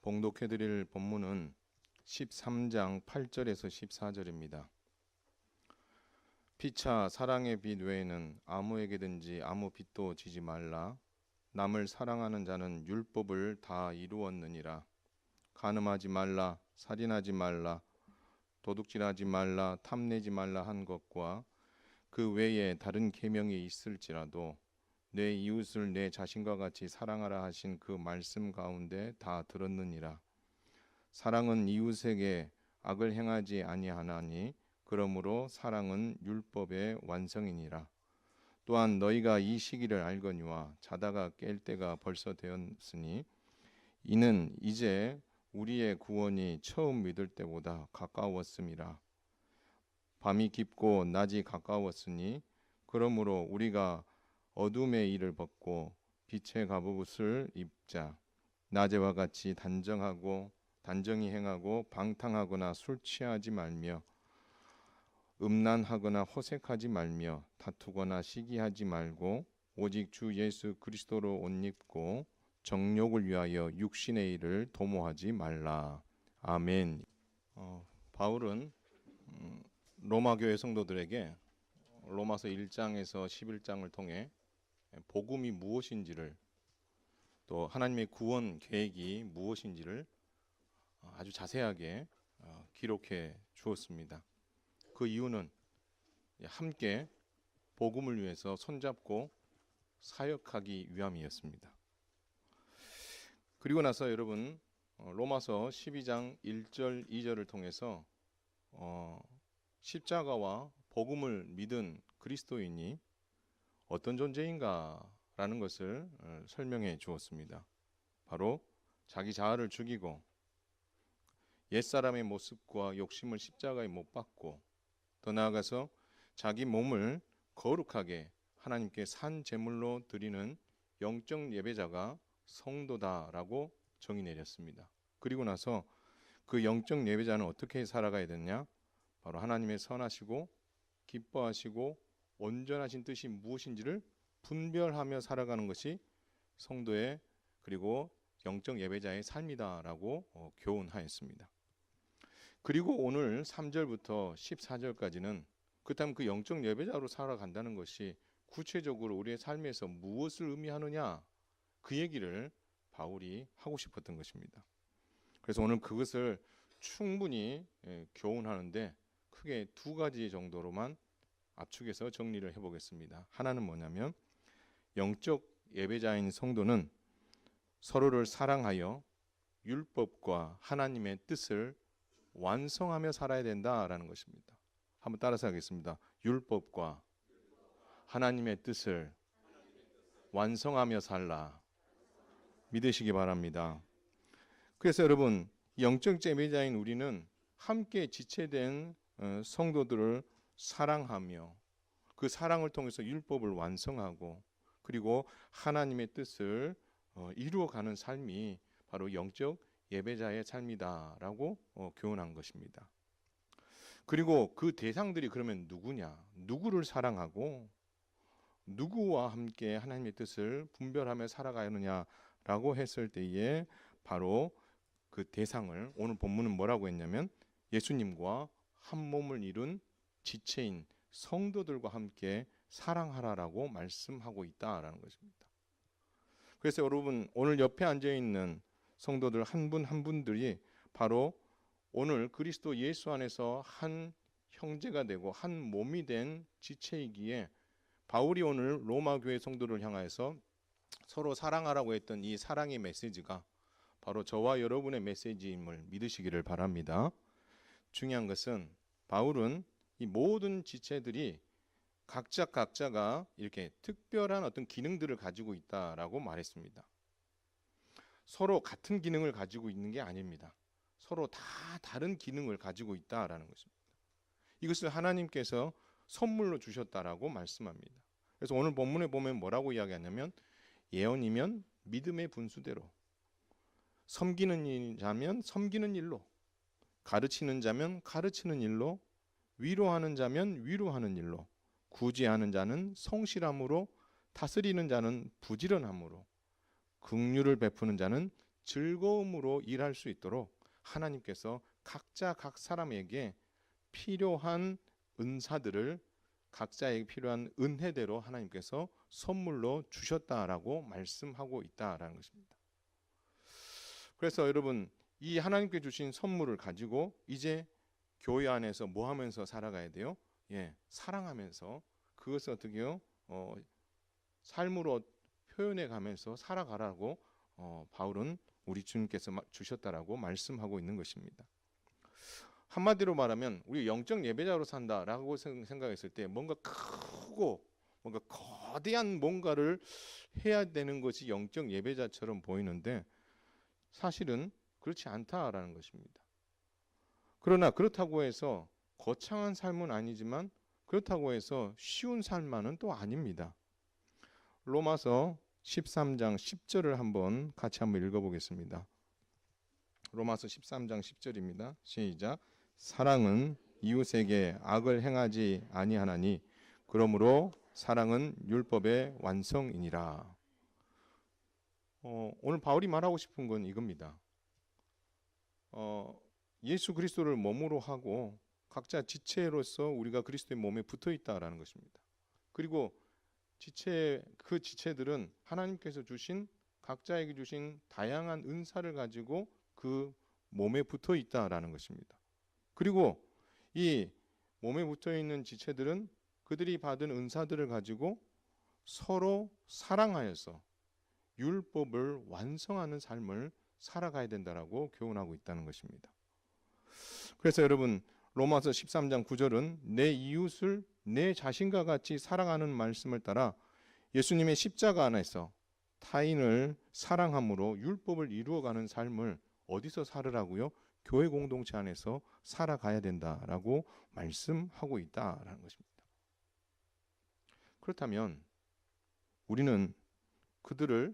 봉독해 드릴 본문은 13장 8절에서 14절입니다. 피차 사랑의 빛 외에는 아무에게든지 아무 빚도 지지 말라. 남을 사랑하는 자는 율법을 다 이루었느니라. 간음하지 말라, 살인하지 말라, 도둑질하지 말라, 탐내지 말라 한 것과 그 외에 다른 계명이 있을지라도 내 이웃을 내 자신과 같이 사랑하라 하신 그 말씀 가운데 다 들었느니라. 사랑은 이웃에게 악을 행하지 아니하나니 그러므로 사랑은 율법의 완성이니라. 또한 너희가 이 시기를 알거니와 자다가 깰 때가 벌써 되었으니 이는 이제 우리의 구원이 처음 믿을 때보다 가까웠음이라. 밤이 깊고 낮이 가까웠으니 그러므로 우리가 어둠의 일을 벗고 빛의 갑옷을 입자. 낮에와 같이 단정히 행하고 방탕하거나 술 취하지 말며 음란하거나 호색하지 말며 다투거나 시기하지 말고 오직 주 예수 그리스도로 옷 입고 정욕을 위하여 육신의 일을 도모하지 말라. 아멘. 바울은 로마 교회 성도들에게 로마서 1장에서 11장을 통해 복음이 무엇인지를, 또 하나님의 구원 계획이 무엇인지를 아주 자세하게 기록해 주었습니다. 그 이유는 함께 복음을 위해서 손잡고 사역하기 위함이었습니다. 그리고 나서 여러분, 로마서 12장 1절 2절을 통해서 십자가와 복음을 믿은 그리스도인이 어떤 존재인가라는 것을 설명해 주었습니다. 바로 자기 자아를 죽이고 옛사람의 모습과 욕심을 십자가에 못 박고, 더 나아가서 자기 몸을 거룩하게 하나님께 산 제물로 드리는 영적 예배자가 성도다라고 정의 내렸습니다. 그리고 나서 그 영적 예배자는 어떻게 살아가야 되냐? 바로 하나님의 선하시고 기뻐하시고 온전하신 뜻이 무엇인지를 분별하며 살아가는 것이 성도의, 그리고 영적 예배자의 삶이다라고 교훈하였습니다. 그리고 오늘 3절부터 14절까지는 그렇다면 그 영적 예배자로 살아간다는 것이 구체적으로 우리의 삶에서 무엇을 의미하느냐, 그 얘기를 바울이 하고 싶었던 것입니다. 그래서 오늘 그것을 충분히 교훈하는데 크게 두 가지 정도로만 압축해서 정리를 해보겠습니다. 하나는 뭐냐면, 영적 예배자인 성도는 서로를 사랑하여 율법과 하나님의 뜻을 완성하며 살아야 된다라는 것입니다. 한번 따라서 하겠습니다. 율법과 하나님의 뜻을 완성하며 살라. 믿으시기 바랍니다. 그래서 여러분, 영적 예배자인 우리는 함께 지체된 성도들을 사랑하며 그 사랑을 통해서 율법을 완성하고 그리고 하나님의 뜻을 이루어가는 삶이 바로 영적 예배자의 삶이다라고 교훈한 것입니다. 그리고 그 대상들이 그러면 누구냐? 누구를 사랑하고 누구와 함께 하나님의 뜻을 분별하며 살아가느냐라고 했을 때에 바로 그 대상을 오늘 본문은 뭐라고 했냐면 예수님과 한 몸을 이룬 지체인 성도들과 함께 사랑하라라고 말씀하고 있다라는 것입니다. 그래서 여러분, 오늘 옆에 앉아있는 성도들 한 분 한 분들이 바로 오늘 그리스도 예수 안에서 한 형제가 되고 한 몸이 된 지체이기에 바울이 오늘 로마 교회 성도를 향하여서 서로 사랑하라고 했던 이 사랑의 메시지가 바로 저와 여러분의 메시지임을 믿으시기를 바랍니다. 중요한 것은 바울은 이 모든 지체들이 각자가 이렇게 특별한 어떤 기능들을 가지고 있다라고 말했습니다. 서로 같은 기능을 가지고 있는 게 아닙니다. 서로 다 다른 기능을 가지고 있다라는 것입니다. 이것을 하나님께서 선물로 주셨다라고 말씀합니다. 그래서 오늘 본문에 보면 뭐라고 이야기하냐면, 예언이면 믿음의 분수대로, 섬기는 자면 섬기는 일로, 가르치는 자면 가르치는 일로, 위로하는 자면 위로하는 일로, 구제하는 자는 성실함으로, 다스리는 자는 부지런함으로, 긍휼을 베푸는 자는 즐거움으로 일할 수 있도록 하나님께서 각자 각 사람에게 필요한 은사들을 각자에게 필요한 은혜대로 하나님께서 선물로 주셨다라고 말씀하고 있다라는 것입니다. 그래서 여러분, 이 하나님께 주신 선물을 가지고 이제 교회 안에서 뭐 하면서 살아가야 돼요? 사랑하면서 그것을 어떻게요? 삶으로 표현해 가면서 살아가라고 바울은 우리 주님께서 주셨다라고 말씀하고 있는 것입니다. 한마디로 말하면 우리 영적 예배자로 산다라고 생각했을 때 뭔가 크고 뭔가 거대한 뭔가를 해야 되는 것이 영적 예배자처럼 보이는데 사실은 그렇지 않다라는 것입니다. 그러나 그렇다고 해서 거창한 삶은 아니지만 그렇다고 해서 쉬운 삶만은 또 아닙니다. 로마서 13장 10절을 같이 한번 읽어보겠습니다. 로마서 13장 10절입니다. 시작. 사랑은 이웃에게 악을 행하지 아니하나니 그러므로 사랑은 율법의 완성이니라. 오늘 바울이 말하고 싶은 건 이겁니다. 예수 그리스도를 몸으로 하고 각자 지체로서 우리가 그리스도의 몸에 붙어 있다라는 것입니다. 그리고 그 지체들은 하나님께서 주신 각자에게 주신 다양한 은사를 가지고 그 몸에 붙어 있다라는 것입니다. 그리고 이 몸에 붙어 있는 지체들은 그들이 받은 은사들을 가지고 서로 사랑하여서 율법을 완성하는 삶을 살아가야 된다라고 교훈하고 있다는 것입니다. 그래서 여러분, 로마서 13장 9절은 내 이웃을 내 자신과 같이 사랑하는 말씀을 따라 예수님의 십자가 안에서 타인을 사랑함으로 율법을 이루어가는 삶을 어디서 살으라고요? 교회 공동체 안에서 살아가야 된다라고 말씀하고 있다라는 것입니다. 그렇다면 우리는 그들을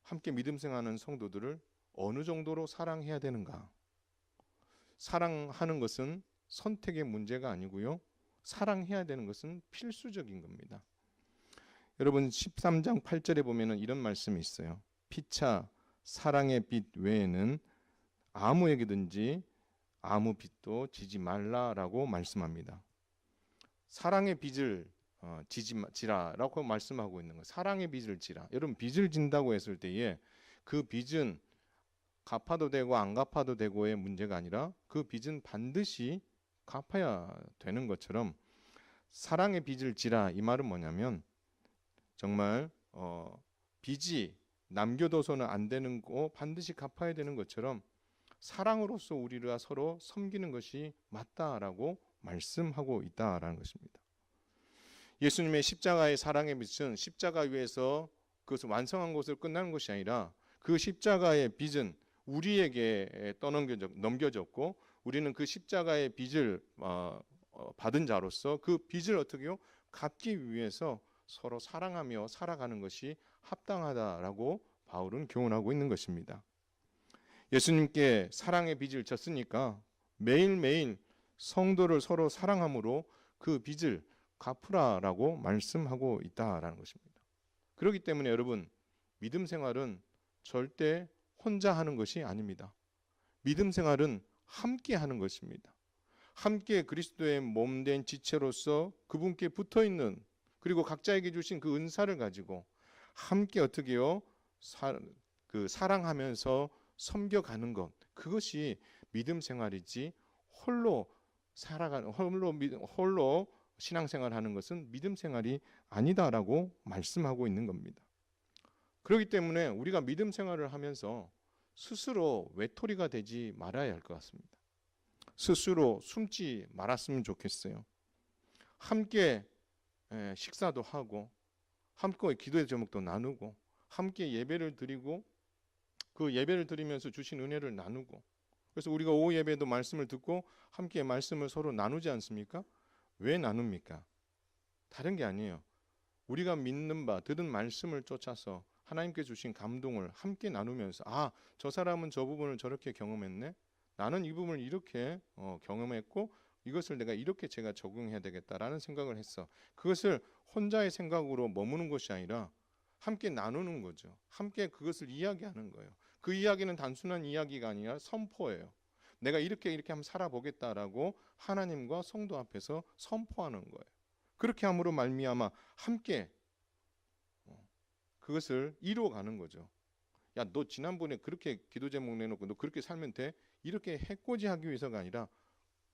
함께 믿음 생활하는 성도들을 어느 정도로 사랑해야 되는가? 사랑하는 것은 선택의 문제가 아니고요. 사랑해야 되는 것은 필수적인 겁니다. 여러분 13장 8절에 보면 이런 말씀이 있어요. 피차 사랑의 빛 외에는 아무에게든지 아무 빚도 지지 말라라고 말씀합니다. 사랑의 빚을 지라라고 말씀하고 있는 거예요. 사랑의 빚을 지라. 여러분 빚을 진다고 했을 때에 그 빚은 갚아도 되고 안 갚아도 되고의 문제가 아니라 그 빚은 반드시 갚아야 되는 것처럼 사랑의 빚을 지라 이 말은 뭐냐면 정말 빚이 남겨둬서는 안 되는 거 반드시 갚아야 되는 것처럼 사랑으로서 우리가 서로 섬기는 것이 맞다라고 말씀하고 있다라는 것입니다. 예수님의 십자가의 사랑의 빚은 십자가 위에서 그것을 완성한 것을 끝나는 것이 아니라 그 십자가의 빚은 우리에게 넘겨졌고 우리는 그 십자가의 빚을 받은 자로서 그 빚을 어떻게요? 갚기 위해서 서로 사랑하며 살아가는 것이 합당하다라고 바울은 교훈하고 있는 것입니다. 예수님께 사랑의 빚을 졌으니까 매일매일 성도를 서로 사랑함으로 그 빚을 갚으라라고 말씀하고 있다라는 것입니다. 그렇기 때문에 여러분 믿음 생활은 절대 혼자 하는 것이 아닙니다. 믿음 생활은 함께 하는 것입니다. 함께 그리스도의 몸된 지체로서 그분께 붙어있는 그리고 각자에게 주신 그 은사를 가지고 함께 어떻게요? 사랑하면서 섬겨가는 것 그것이 믿음 생활이지 홀로 신앙생활하는 것은 믿음 생활이 아니다라고 말씀하고 있는 겁니다. 그렇기 때문에 우리가 믿음 생활을 하면서 스스로 외톨이가 되지 말아야 할 것 같습니다. 스스로 숨지 말았으면 좋겠어요. 함께 식사도 하고 함께 기도의 제목도 나누고 함께 예배를 드리고 그 예배를 드리면서 주신 은혜를 나누고 그래서 우리가 오후 예배도 말씀을 듣고 함께 말씀을 서로 나누지 않습니까? 왜 나눕니까? 다른 게 아니에요. 우리가 믿는 바 들은 말씀을 쫓아서 하나님께 주신 감동을 함께 나누면서 저 사람은 저 부분을 저렇게 경험했네. 나는 이 부분을 이렇게 경험했고 이것을 내가 이렇게 제가 적용해야 되겠다라는 생각을 했어. 그것을 혼자의 생각으로 머무는 것이 아니라 함께 나누는 거죠. 함께 그것을 이야기하는 거예요. 그 이야기는 단순한 이야기가 아니라 선포예요. 내가 이렇게 한번 살아보겠다라고 하나님과 성도 앞에서 선포하는 거예요. 그렇게 함으로 말미암아 함께 그것을 이루어가는 거죠. 야, 너 지난번에 그렇게 기도 제목 내놓고 너 그렇게 살면 돼? 이렇게 해코지하기 위해서가 아니라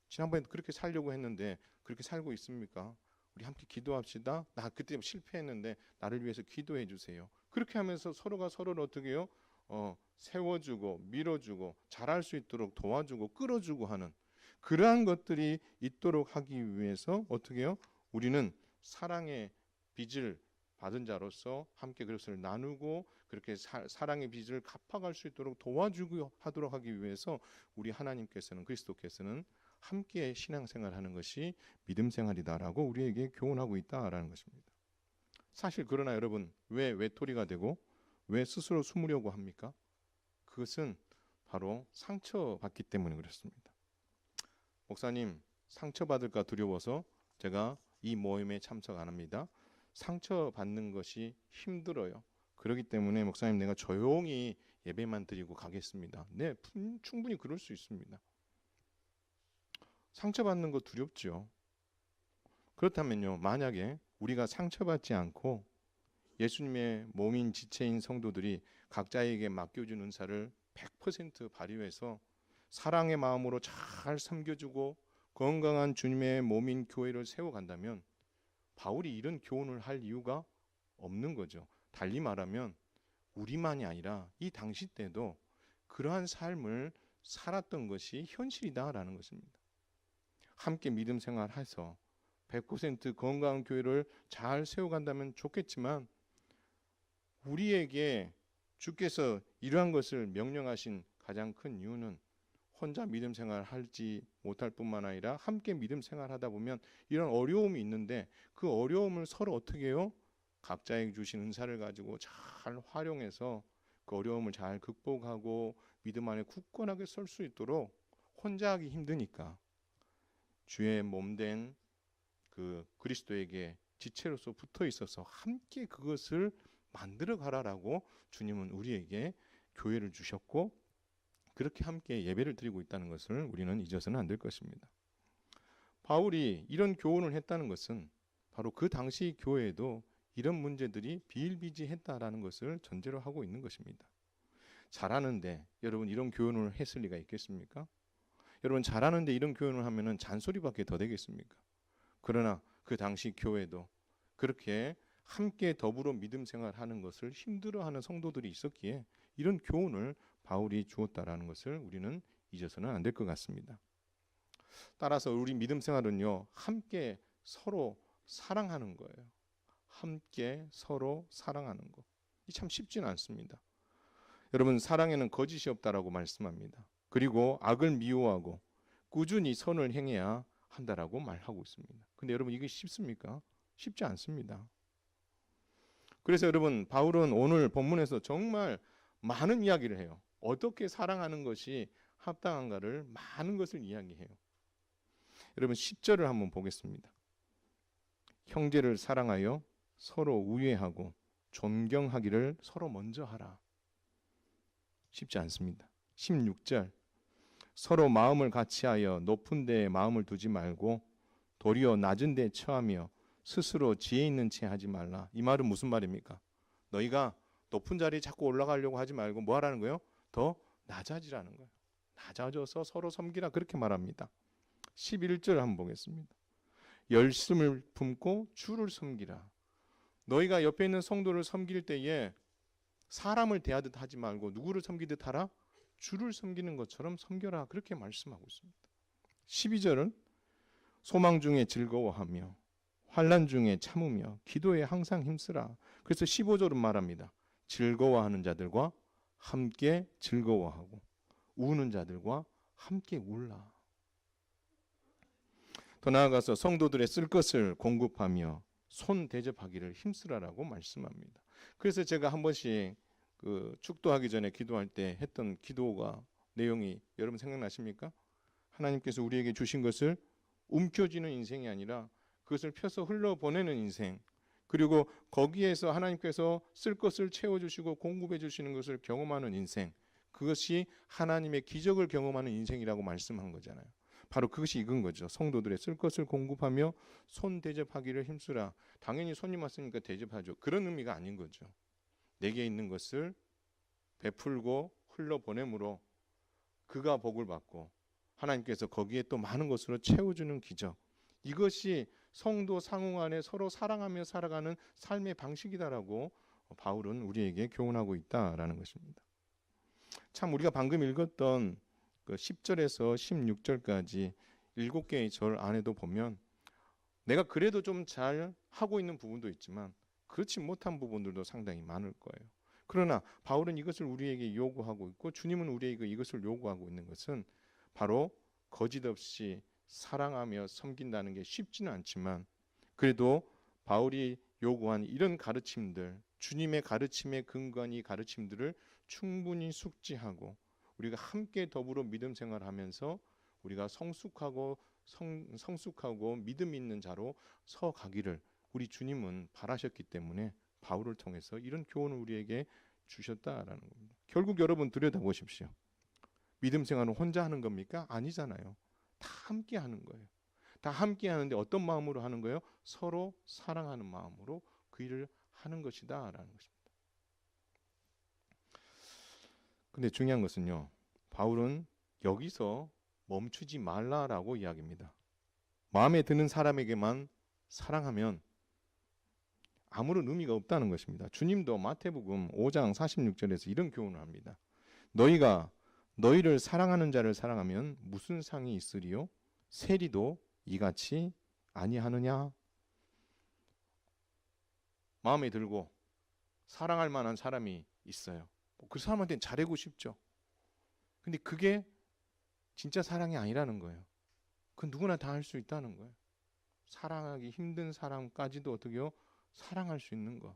지난번에 그렇게 살려고 했는데 그렇게 살고 있습니까? 우리 함께 기도합시다. 나 그때 실패했는데 나를 위해서 기도해 주세요. 그렇게 하면서 서로가 서로를 어떻게 해요? 세워주고 밀어주고 잘할 수 있도록 도와주고 끌어주고 하는 그러한 것들이 있도록 하기 위해서 어떻게 해요? 우리는 사랑의 빚을 받은 자로서 함께 그것을 나누고 그렇게 사랑의 빚을 갚아갈 수 있도록 도와주고 하도록 하기 위해서 우리 하나님께서는 그리스도께서는 함께 신앙생활하는 것이 믿음 생활이다라고 우리에게 교훈하고 있다라는 것입니다. 사실 그러나 여러분 왜 외톨이가 되고 왜 스스로 숨으려고 합니까? 그것은 바로 상처받기 때문에 그렇습니다. 목사님, 상처받을까 두려워서 제가 이 모임에 참석 안 합니다. 상처받는 것이 힘들어요. 그렇기 때문에 목사님 내가 조용히 예배만 드리고 가겠습니다. 네, 충분히 그럴 수 있습니다. 상처받는 거 두렵죠. 그렇다면요, 만약에 우리가 상처받지 않고 예수님의 몸인 지체인 성도들이 각자에게 맡겨준 은사를 100% 발휘해서 사랑의 마음으로 잘 섬겨주고 건강한 주님의 몸인 교회를 세워간다면 바울이 이런 교훈을 할 이유가 없는 거죠. 달리 말하면 우리만이 아니라 이 당시 때도 그러한 삶을 살았던 것이 현실이다라는 것입니다. 함께 믿음 생활해서 100% 건강한 교회를 잘 세워간다면 좋겠지만 우리에게 주께서 이러한 것을 명령하신 가장 큰 이유는 혼자 믿음 생활하지 못할 뿐만 아니라 함께 믿음 생활하다 보면 이런 어려움이 있는데 그 어려움을 서로 어떻게 해요? 각자에게 주신 은사를 가지고 잘 활용해서 그 어려움을 잘 극복하고 믿음 안에 굳건하게 설 수 있도록 혼자 하기 힘드니까 주의 몸된 그 그리스도에게 지체로서 붙어 있어서 함께 그것을 만들어 가라라고 주님은 우리에게 교회를 주셨고 그렇게 함께 예배를 드리고 있다는 것을 우리는 잊어서는 안 될 것입니다. 바울이 이런 교훈을 했다는 것은 바로 그 당시 교회에도 이런 문제들이 비일비재했다라는 것을 전제로 하고 있는 것입니다. 잘하는데 여러분 이런 교훈을 했을 리가 있겠습니까? 여러분 잘하는데 이런 교훈을 하면은 잔소리밖에 더 되겠습니까? 그러나 그 당시 교회도 그렇게 함께 더불어 믿음 생활하는 것을 힘들어하는 성도들이 있었기에 이런 교훈을 바울이 주었다라는 것을 우리는 잊어서는 안 될 것 같습니다. 따라서 우리 믿음 생활은요, 함께 서로 사랑하는 거예요. 함께 서로 사랑하는 것. 이 참 쉽지는 않습니다. 여러분 사랑에는 거짓이 없다라고 말씀합니다. 그리고 악을 미워하고 꾸준히 선을 행해야 한다라고 말하고 있습니다. 근데 여러분 이게 쉽습니까? 쉽지 않습니다. 그래서 여러분 바울은 오늘 본문에서 정말 많은 이야기를 해요. 어떻게 사랑하는 것이 합당한가를 많은 것을 이야기해요. 여러분 10절을 한번 보겠습니다. 형제를 사랑하여 서로 우애하고 존경하기를 서로 먼저 하라. 쉽지 않습니다. 16절 서로 마음을 같이하여 높은 데에 마음을 두지 말고 도리어 낮은 데에 처하며 스스로 지혜 있는 채 하지 말라. 이 말은 무슨 말입니까? 너희가 높은 자리에 자꾸 올라가려고 하지 말고 뭐 하라는 거예요? 더 낮아지라는 거예요. 낮아져서 서로 섬기라 그렇게 말합니다. 11절 한번 보겠습니다. 열심을 품고 주를 섬기라. 너희가 옆에 있는 성도를 섬길 때에 사람을 대하듯 하지 말고 누구를 섬기듯 하라? 주를 섬기는 것처럼 섬겨라 그렇게 말씀하고 있습니다. 12절은 소망 중에 즐거워하며 환난 중에 참으며 기도에 항상 힘쓰라. 그래서 15절은 말합니다. 즐거워하는 자들과 함께 즐거워하고 우는 자들과 함께 울라. 더 나아가서 성도들의 쓸 것을 공급하며 손 대접하기를 힘쓰라라고 말씀합니다. 그래서 제가 한 번씩 그 축도하기 전에 기도할 때 했던 기도가 내용이 여러분 생각나십니까? 하나님께서 우리에게 주신 것을 움켜쥐는 인생이 아니라 그것을 펴서 흘러보내는 인생, 그리고 거기에서 하나님께서 쓸 것을 채워주시고 공급해 주시는 것을 경험하는 인생, 그것이 하나님의 기적을 경험하는 인생이라고 말씀한 거잖아요. 바로 그것이 이건 거죠. 성도들의 쓸 것을 공급하며 손 대접하기를 힘쓰라. 당연히 손님 왔으니까 대접하죠. 그런 의미가 아닌 거죠. 내게 있는 것을 베풀고 흘러보내므로 그가 복을 받고 하나님께서 거기에 또 많은 것으로 채워주는 기적. 이것이 성도 상호 안에 서로 사랑하며 살아가는 삶의 방식이다라고 바울은 우리에게 교훈하고 있다라는 것입니다. 참 우리가 방금 읽었던 그 10절에서 16절까지 7개의 절 안에도 보면 내가 그래도 좀 잘 하고 있는 부분도 있지만 그렇지 못한 부분들도 상당히 많을 거예요. 그러나 바울은 이것을 우리에게 요구하고 있고 주님은 우리에게 이것을 요구하고 있는 것은 바로 거짓 없이 사랑하며 섬긴다는 게 쉽지는 않지만 그래도 바울이 요구한 이런 가르침들, 주님의 가르침에 근거한 이 가르침들을 충분히 숙지하고 우리가 함께 더불어 믿음 생활하면서 우리가 성숙하고 믿음 있는 자로 서 가기를 우리 주님은 바라셨기 때문에 바울을 통해서 이런 교훈을 우리에게 주셨다라는 겁니다. 결국 여러분 들여다보십시오. 믿음 생활은 혼자 하는 겁니까? 아니잖아요. 다 함께 하는 거예요. 다 함께 하는데 어떤 마음으로 하는 거예요? 서로 사랑하는 마음으로 그 일을 하는 것이다라는 것입니다. 근데 중요한 것은요. 바울은 여기서 멈추지 말라라고 이야기합니다. 마음에 드는 사람에게만 사랑하면 아무런 의미가 없다는 것입니다. 주님도 마태복음 5장 46절에서 이런 교훈을 합니다. 너희가 너희를 사랑하는 자를 사랑하면 무슨 상이 있으리요? 세리도 이같이 아니하느냐? 마음에 들고 사랑할 만한 사람이 있어요. 그 사람한테는 잘하고 싶죠. 근데 그게 진짜 사랑이 아니라는 거예요. 그건 누구나 다 할 수 있다는 거예요. 사랑하기 힘든 사람까지도 어떻게요? 사랑할 수 있는 것.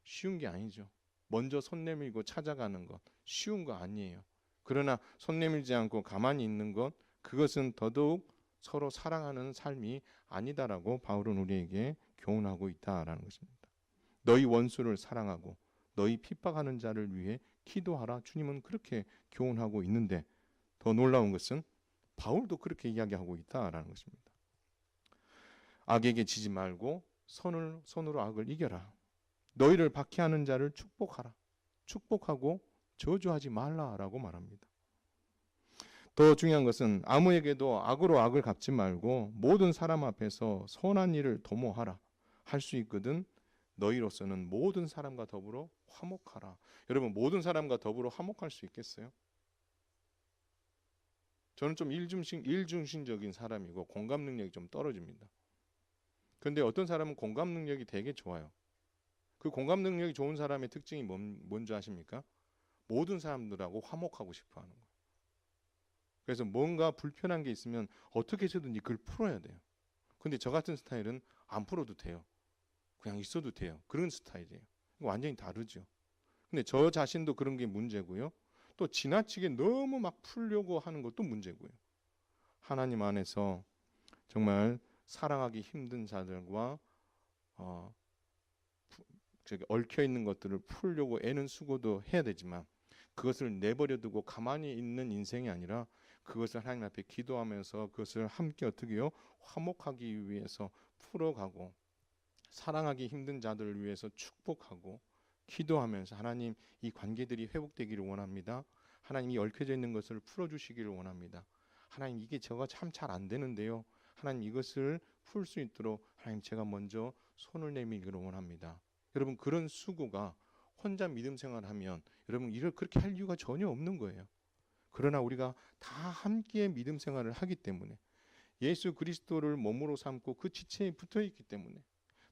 쉬운 게 아니죠. 먼저 손 내밀고 찾아가는 것. 쉬운 거 아니에요. 그러나 손 내밀지 않고 가만히 있는 것, 그것은 더더욱 서로 사랑하는 삶이 아니다라고 바울은 우리에게 교훈하고 있다라는 것입니다. 너희 원수를 사랑하고 너희 핍박하는 자를 위해 기도하라. 주님은 그렇게 교훈하고 있는데 더 놀라운 것은 바울도 그렇게 이야기하고 있다라는 것입니다. 악에게 지지 말고 손으로 악을 이겨라. 너희를 박해하는 자를 축복하라. 축복하고 저주하지 말라라고 말합니다. 더 중요한 것은 아무에게도 악으로 악을 갚지 말고 모든 사람 앞에서 선한 일을 도모하라. 할 수 있거든 너희로서는 모든 사람과 더불어 화목하라. 여러분 모든 사람과 더불어 화목할 수 있겠어요? 저는 좀 일중심적인 사람이고 공감 능력이 좀 떨어집니다. 그런데 어떤 사람은 공감 능력이 되게 좋아요. 그 공감 능력이 좋은 사람의 특징이 뭔지 아십니까? 모든 사람들하고 화목하고 싶어 하는 거예요. 그래서 뭔가 불편한 게 있으면 어떻게 해서든지 그걸 풀어야 돼요. 근데 저 같은 스타일은 안 풀어도 돼요. 그냥 있어도 돼요. 그런 스타일이에요. 완전히 다르죠. 근데 저 자신도 그런 게 문제고요. 또 지나치게 너무 막 풀려고 하는 것도 문제고요. 하나님 안에서 정말 사랑하기 힘든 자들과 얽혀 있는 것들을 풀려고 애는 수고도 해야 되지만 그것을 내버려두고 가만히 있는 인생이 아니라 그것을 하나님 앞에 기도하면서 그것을 함께 어떻게 해요? 화목하기 위해서 풀어가고 사랑하기 힘든 자들을 위해서 축복하고 기도하면서 하나님 이 관계들이 회복되기를 원합니다. 하나님 이 얽혀져 있는 것을 풀어주시기를 원합니다. 하나님 이게 제가 참 잘 안 되는데요. 하나님 이것을 풀 수 있도록 하나님 제가 먼저 손을 내밀기를 원합니다. 여러분 그런 수고가 혼자 믿음 생활하면 여러분 이를 그렇게 할 이유가 전혀 없는 거예요. 그러나 우리가 다 함께 믿음 생활을 하기 때문에 예수 그리스도를 몸으로 삼고 그 지체에 붙어 있기 때문에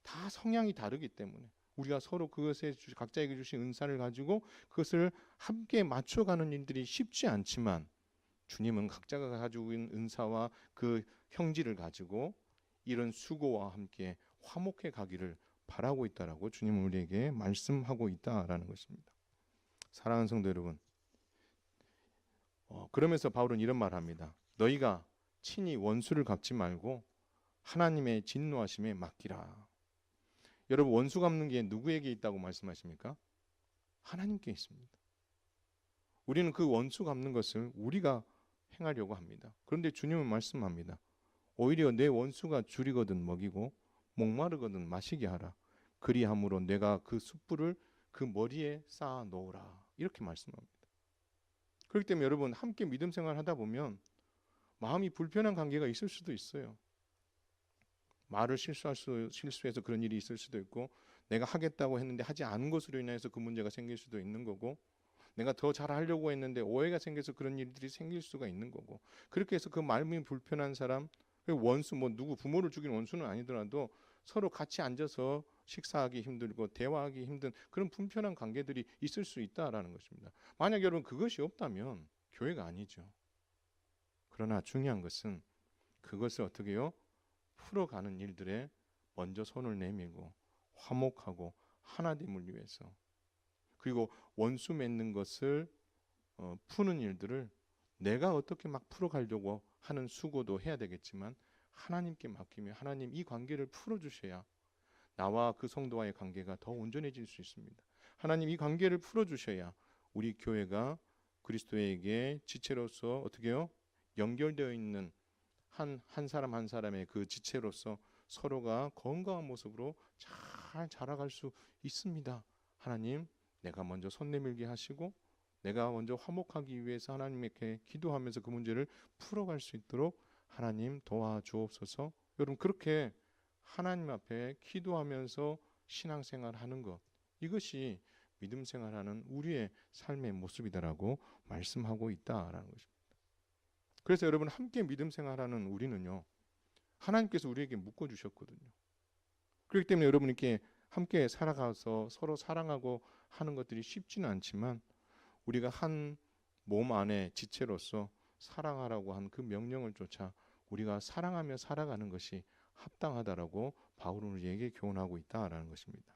다 성향이 다르기 때문에 우리가 서로 그것에 각자에게 주신 은사를 가지고 그것을 함께 맞춰가는 일들이 쉽지 않지만 주님은 각자가 가지고 있는 은사와 그 형질을 가지고 이런 수고와 함께 화목해 가기를 바라고 있다라고 주님은 우리에게 말씀하고 있다라는 것입니다. 사랑하는 성도 여러분, 그러면서 바울은 이런 말합니다. 너희가 친히 원수를 갚지 말고 하나님의 진노하심에 맡기라. 여러분 원수 갚는 게 누구에게 있다고 말씀하십니까? 하나님께 있습니다. 우리는 그 원수 갚는 것을 우리가 행하려고 합니다. 그런데 주님은 말씀합니다. 오히려 내 원수가 줄이거든 먹이고 목마르거든 마시게 하라. 그리함으로 내가 그 숯불을 그 머리에 쌓아 놓으라. 이렇게 말씀합니다. 그렇기 때문에 여러분 함께 믿음 생활하다 보면 마음이 불편한 관계가 있을 수도 있어요. 말을 실수해서 그런 일이 있을 수도 있고, 내가 하겠다고 했는데 하지 않은 것으로 인해서 그 문제가 생길 수도 있는 거고, 내가 더 잘하려고 했는데 오해가 생겨서 그런 일들이 생길 수가 있는 거고, 그렇게 해서 그 마음이 불편한 사람, 원수, 뭐 누구 부모를 죽인 원수는 아니더라도 서로 같이 앉아서 식사하기 힘들고 대화하기 힘든 그런 불편한 관계들이 있을 수 있다라는 것입니다. 만약 여러분 그것이 없다면 교회가 아니죠. 그러나 중요한 것은 그것을 어떻게 해요? 풀어가는 일들에 먼저 손을 내밀고 화목하고 하나됨을 위해서, 그리고 원수 맺는 것을 푸는 일들을 내가 어떻게 막 풀어가려고 하는 수고도 해야 되겠지만 하나님께 맡기며 하나님 이 관계를 풀어주셔야 나와 그 성도와의 관계가 더 온전해질 수 있습니다. 하나님 이 관계를 풀어주셔야 우리 교회가 그리스도에게 지체로서 어떻게 해요? 연결되어 있는 한 사람 한 사람의 그 지체로서 서로가 건강한 모습으로 잘 자라갈 수 있습니다. 하나님, 내가 먼저 손 내밀게 하시고 내가 먼저 화목하기 위해서 하나님께 기도하면서 그 문제를 풀어갈 수 있도록 하나님 도와주옵소서. 여러분 그렇게 하나님 앞에 기도하면서 신앙생활하는 것, 이것이 믿음 생활하는 우리의 삶의 모습이다라고 말씀하고 있다라는 것입니다. 그래서 여러분 함께 믿음 생활하는 우리는요, 하나님께서 우리에게 묶어주셨거든요. 그렇기 때문에 여러분 이렇게 함께 살아가서 서로 사랑하고 하는 것들이 쉽지는 않지만 우리가 한 몸 안에 지체로서 사랑하라고 한 그 명령을 쫓아 우리가 사랑하며 살아가는 것이 합당하다라고 바울은 우리에게 교훈하고 있다라는 것입니다.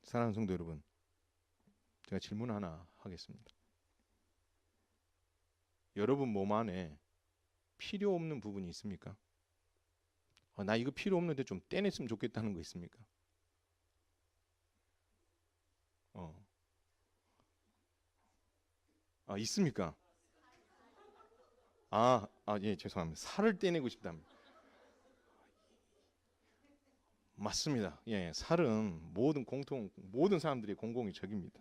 사랑하는 성도 여러분, 제가 질문 하나 하겠습니다. 여러분 몸 안에 필요 없는 부분이 있습니까? 나 이거 필요 없는데 좀 떼냈으면 좋겠다는 거 있습니까? 있습니까? 예, 죄송합니다. 살을 떼내고 싶답니다. 맞습니다. 예, 살은 모든 사람들의 공공의 적입니다.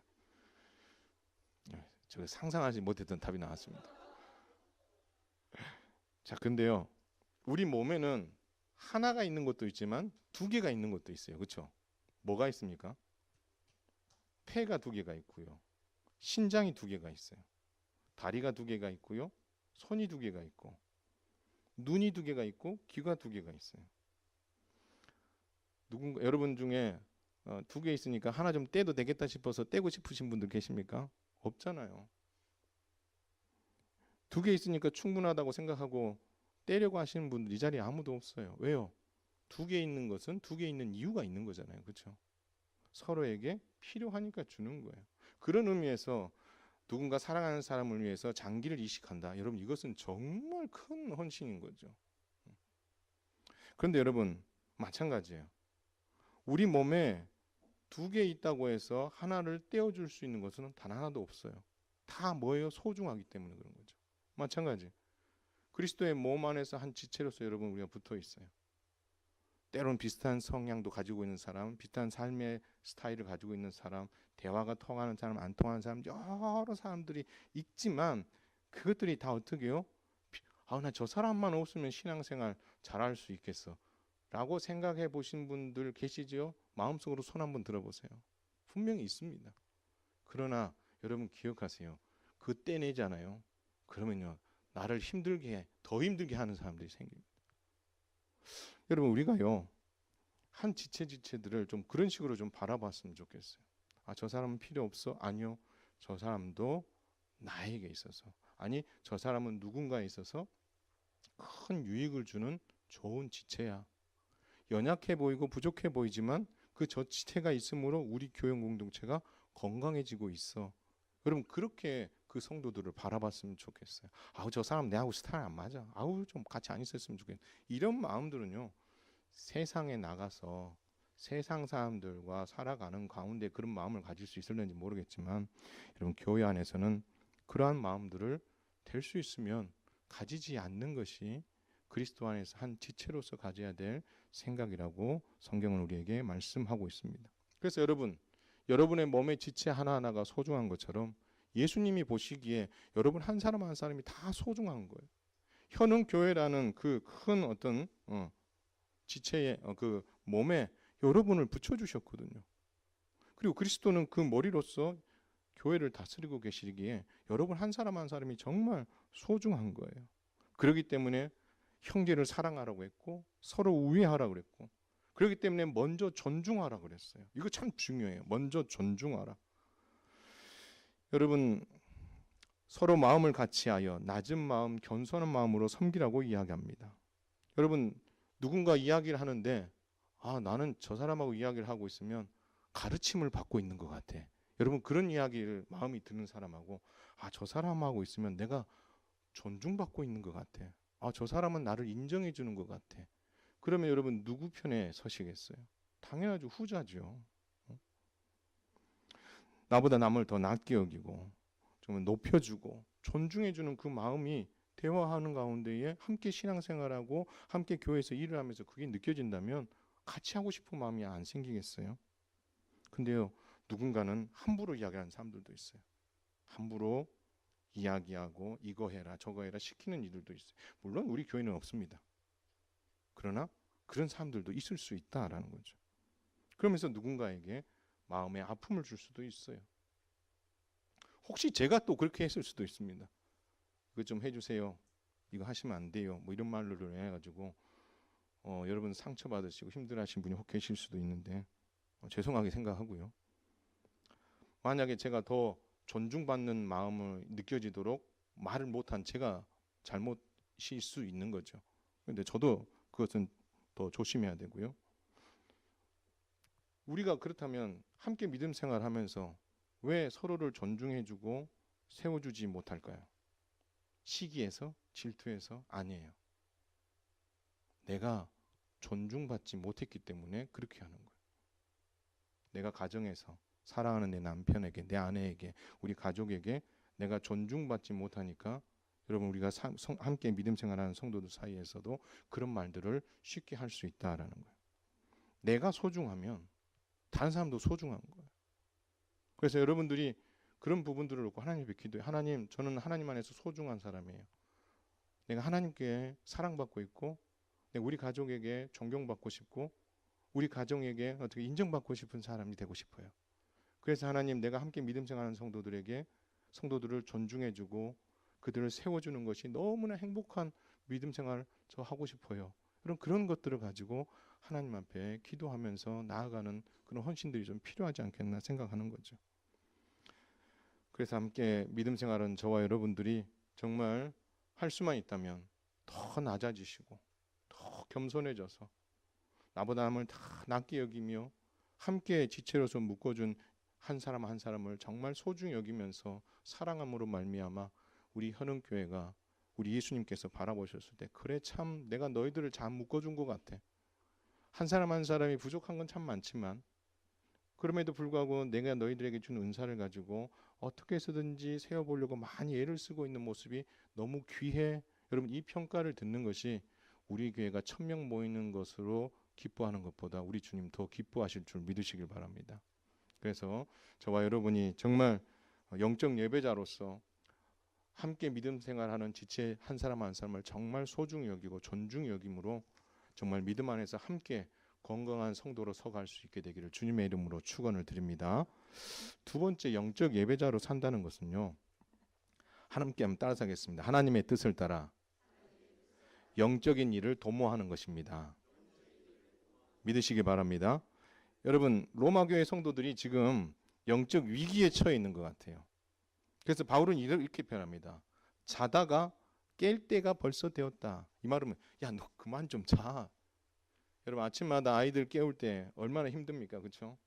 제가 상상하지 못했던 답이 나왔습니다. 자, 근데요, 우리 몸에는 하나가 있는 것도 있지만 두 개가 있는 것도 있어요. 그렇죠? 뭐가 있습니까? 폐가 두 개가 있고요. 신장이 두 개가 있어요. 다리가 두 개가 있고요. 손이 두 개가 있고, 눈이 두 개가 있고, 귀가 두 개가 있어요. 여러분 중에 두 개 있으니까 하나 좀 떼도 되겠다 싶어서 떼고 싶으신 분들 계십니까? 없잖아요. 두 개 있으니까 충분하다고 생각하고 떼려고 하시는 분들 이 자리에 아무도 없어요. 왜요? 두 개 있는 것은 두 개 있는 이유가 있는 거잖아요. 그렇죠? 서로에게 필요하니까 주는 거예요. 그런 의미에서 누군가 사랑하는 사람을 위해서 장기를 이식한다. 여러분 이것은 정말 큰 헌신인 거죠. 그런데 여러분 마찬가지예요. 우리 몸에 두 개 있다고 해서 하나를 떼어줄 수 있는 것은 단 하나도 없어요. 다 뭐예요? 소중하기 때문에 그런 거죠. 마찬가지. 그리스도의 몸 안에서 한 지체로서 여러분 우리가 붙어 있어요. 때론 비슷한 성향도 가지고 있는 사람, 비슷한 삶의 스타일을 가지고 있는 사람, 대화가 통하는 사람, 안 통하는 사람, 여러 사람들이 있지만 그것들이 다 어떻게 해요? 나 저 사람만 없으면 신앙생활 잘할 수 있겠어 라고 생각해 보신 분들 계시죠? 마음속으로 손 한번 들어보세요. 분명히 있습니다. 그러나 여러분 기억하세요. 그 떼내잖아요. 그러면요, 나를 더 힘들게 하는 사람들이 생깁니다. 여러분 우리가요, 한 지체들을 좀 그런 식으로 좀 바라봤으면 좋겠어요. 저 사람은 필요 없어? 아니요. 저 사람도 나에게 있어서, 아니 저 사람은 누군가에 있어서 큰 유익을 주는 좋은 지체야. 연약해 보이고 부족해 보이지만 그 저 지체가 있으므로 우리 교회 공동체가 건강해지고 있어. 여러분 그렇게 그 성도들을 바라봤으면 좋겠어요. 저 사람 내하고 스타일 안 맞아. 좀 같이 안 있었으면 좋겠네. 이런 마음들은요, 세상에 나가서 세상 사람들과 살아가는 가운데 그런 마음을 가질 수 있을는지 모르겠지만 여러분 교회 안에서는 그러한 마음들을 될 수 있으면 가지지 않는 것이 그리스도 안에서 한 지체로서 가져야 될 생각이라고 성경은 우리에게 말씀하고 있습니다. 그래서 여러분의 몸의 지체 하나하나가 소중한 것처럼 예수님이 보시기에 여러분 한 사람 한 사람이 다 소중한 거예요. 현흥교회라는 그 큰 어떤 지체의 그 몸에 여러분을 붙여주셨거든요. 그리고 그리스도는 그 머리로서 교회를 다스리고 계시기에 여러분 한 사람 한 사람이 정말 소중한 거예요. 그렇기 때문에 형제를 사랑하라고 했고 서로 우애하라고 그랬고 그렇기 때문에 먼저 존중하라고 그랬어요. 이거 참 중요해요. 먼저 존중하라. 여러분 서로 마음을 같이하여 낮은 마음, 겸손한 마음으로 섬기라고 이야기합니다. 여러분 누군가 이야기를 하는데 나는 저 사람하고 이야기를 하고 있으면 가르침을 받고 있는 것 같아. 여러분 그런 이야기를 마음이 드는 사람하고 저 사람하고 있으면 내가 존중받고 있는 것 같아. 저 사람은 나를 인정해 주는 것 같아. 그러면 여러분 누구 편에 서시겠어요? 당연하죠. 후자죠. 나보다 남을 더 낮게 여기고 좀 높여주고 존중해주는 그 마음이 대화하는 가운데에 함께 신앙생활하고 함께 교회에서 일을 하면서 그게 느껴진다면 같이 하고 싶은 마음이 안 생기겠어요? 근데요, 누군가는 함부로 이야기하는 사람들도 있어요. 함부로 이야기하고 이거 해라 저거 해라 시키는 이들도 있어요. 물론 우리 교회는 없습니다. 그러나 그런 사람들도 있을 수 있다라는 거죠. 그러면서 누군가에게 마음에 아픔을 줄 수도 있어요. 혹시 제가 또 그렇게 했을 수도 있습니다. 이거 좀 해주세요. 이거 하시면 안 돼요. 뭐 이런 말로 해가지고 여러분 상처받으시고 힘들어하신 분이 혹 계실 수도 있는데 죄송하게 생각하고요. 만약에 제가 더 존중받는 마음을 느껴지도록 말을 못한 제가 잘못일 수 있는 거죠. 그런데 저도 그것은 더 조심해야 되고요. 우리가 그렇다면 함께 믿음 생활하면서 왜 서로를 존중해주고 세워주지 못할까요? 시기에서? 질투해서? 아니에요. 내가 존중받지 못했기 때문에 그렇게 하는 거예요. 내가 가정에서 사랑하는 내 남편에게, 내 아내에게, 우리 가족에게 내가 존중받지 못하니까 여러분 우리가 함께 믿음 생활하는 성도들 사이에서도 그런 말들을 쉽게 할 수 있다라는 거예요. 내가 소중하면 다른 사람도 소중한 거예요. 그래서 여러분들이 그런 부분들을 놓고 하나님 앞에 기도해. 하나님, 저는 하나님 안에서 소중한 사람이에요. 내가 하나님께 사랑받고 있고 내가 우리 가족에게 존경받고 싶고 우리 가정에게 어떻게 인정받고 싶은 사람이 되고 싶어요. 그래서 하나님, 내가 함께 믿음 생활하는 성도들을 존중해주고 그들을 세워주는 것이 너무나 행복한 믿음 생활 저 하고 싶어요. 그런 것들을 가지고 하나님 앞에 기도하면서 나아가는 그런 헌신들이 좀 필요하지 않겠나 생각하는 거죠. 그래서 함께 믿음 생활은 저와 여러분들이 정말 할 수만 있다면 더 낮아지시고 더 겸손해져서 나보다 남을 다 낮게 여기며 함께 지체로서 묶어준 한 사람 한 사람을 정말 소중히 여기면서 사랑함으로 말미암아 우리 현흥교회가 우리 예수님께서 바라보셨을 때 그래 참 내가 너희들을 잘 묶어준 것 같아. 한 사람 한 사람이 부족한 건 참 많지만 그럼에도 불구하고 내가 너희들에게 준 은사를 가지고 어떻게 해서든지 세워보려고 많이 애를 쓰고 있는 모습이 너무 귀해. 여러분 이 평가를 듣는 것이 우리 교회가 1000명 모이는 것으로 기뻐하는 것보다 우리 주님 더 기뻐하실 줄 믿으시길 바랍니다. 그래서 저와 여러분이 정말 영적 예배자로서 함께 믿음 생활하는 지체 한 사람 한 사람을 정말 소중히 여기고 존중히 여김으로 정말 믿음 안에서 함께 건강한 성도로 서갈 수 있게 되기를 주님의 이름으로 축원을 드립니다. 두 번째 영적 예배자로 산다는 것은요. 함께 한번 따라서 하겠습니다. 하나님의 뜻을 따라 영적인 일을 도모하는 것입니다. 믿으시기 바랍니다. 여러분 로마 교회 성도들이 지금 영적 위기에 처해 있는 것 같아요. 그래서 바울은 이렇게 표현합니다. 자다가 깰 때가 벌써 되었다. 이 말은 야 너 그만 좀 자. 여러분 아침마다 아이들 깨울 때 얼마나 힘듭니까? 그렇죠?